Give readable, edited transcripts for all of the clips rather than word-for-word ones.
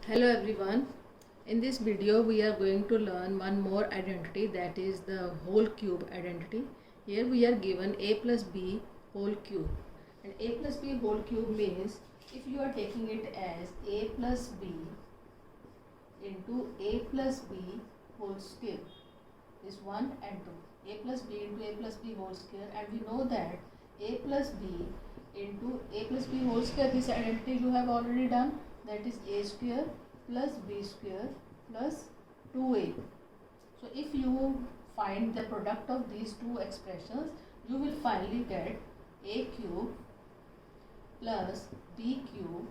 Hello everyone. In this video we are going to learn one more identity, that is the whole cube identity. Here we are given a plus b whole cube, and a plus b whole cube means if you are taking it as a plus b into a plus b whole square, is 1 and 2, a plus b into a plus b whole square, and we know that a plus b into a plus b whole square, this identity you have already done, that is a square plus b square plus 2a. So if you find the product of these two expressions, you will finally get a cube plus b cube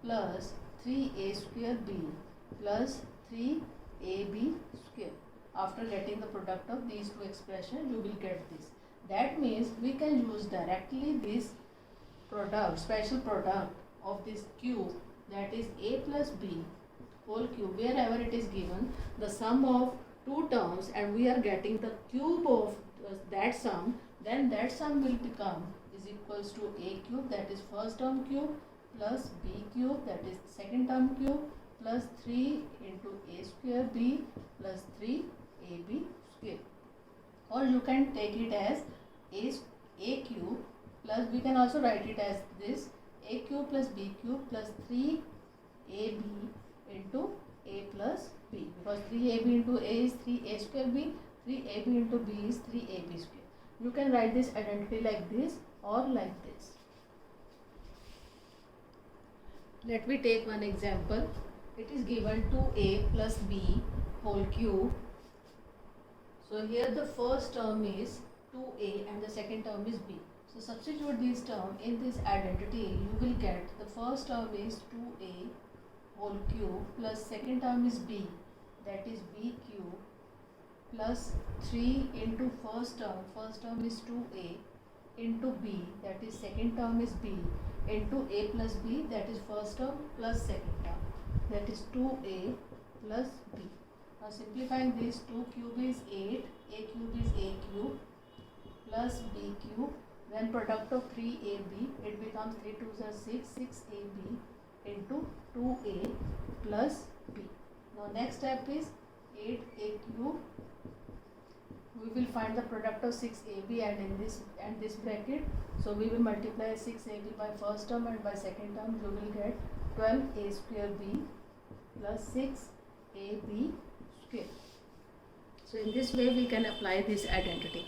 plus 3a square b plus 3ab square. After getting the product of these two expressions, you will get this. That means we can use directly this product, special product of this cube, that is a plus b whole cube, wherever it is given the sum of two terms and we are getting the cube of that sum, then that sum will become is equals to a cube, that is first term cube, plus b cube, that is second term cube, plus 3 into a square b plus 3ab square. Or you can take it as a cube plus, we can also write it as this, a cube plus b cube plus 3ab into a plus b, because 3ab into a is 3a square b, 3ab into b is 3ab square. You can write this identity like this or like this. Let me take one example. It is given 2a plus b whole cube. So here the first term is 2a and the second term is b. So substitute this term in this identity, you will get the first term is 2a whole cube plus second term is b, that is b cube, plus 3 into first term is 2a into b, that is second term is b, into a plus b, that is first term plus second term, that is 2a plus b. Now simplifying this, 2 cube is 8, a cube is a cube plus b cube, then product of 3ab, it becomes 3 2s are 6, 6ab into 2a plus b. Now next step is 8a cube. We will find the product of 6ab and in this bracket. So we will multiply 6ab by first term and by second term, you will get 12a square b plus 6ab square. So in this way we can apply this identity.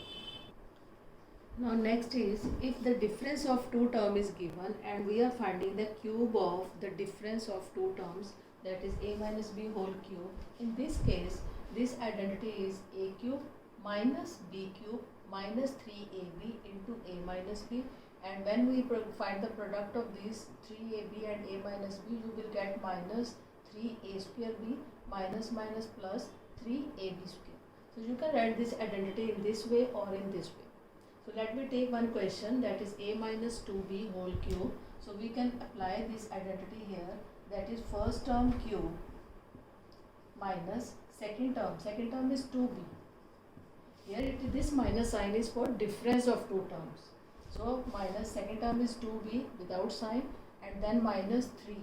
Now next is, if the difference of two terms is given and we are finding the cube of the difference of two terms, that is a minus b whole cube. In this case, this identity is a cube minus b cube minus 3ab into a minus b, and when we find the product of these 3ab and a minus b, you will get minus 3a square b minus minus plus 3ab square. So you can write this identity in this way or in this way. So let me take one question, that is a minus 2b whole cube. So we can apply this identity here, that is first term cube minus second term is 2b. Here this minus sign is for difference of two terms. So minus second term is 2b without sign, and then minus 3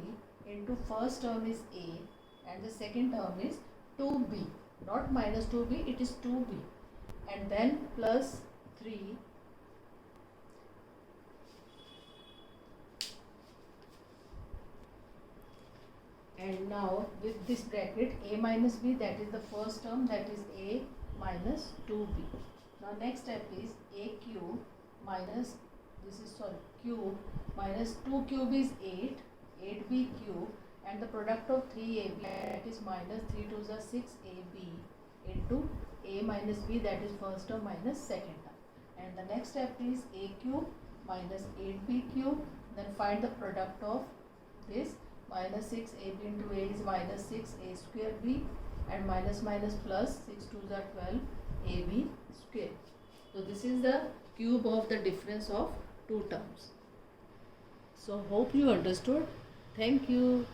into first term is a and the second term is 2b, not minus 2b, it is 2b, and then plus 3 and now with this bracket a minus b, that is the first term, that is a minus 2b. Now next step is a cube minus cube minus 2 cube is 8, 8b cube, and the product of 3ab, that is minus 3 2s are 6ab into a minus b, that is first term minus second term, and the next step is a cube minus 8b cube, then find the product of this, minus 6ab into a is minus 6a square b, and minus minus plus 6 2s are 12 ab square. So this is the cube of the difference of two terms. So hope you understood. Thank you.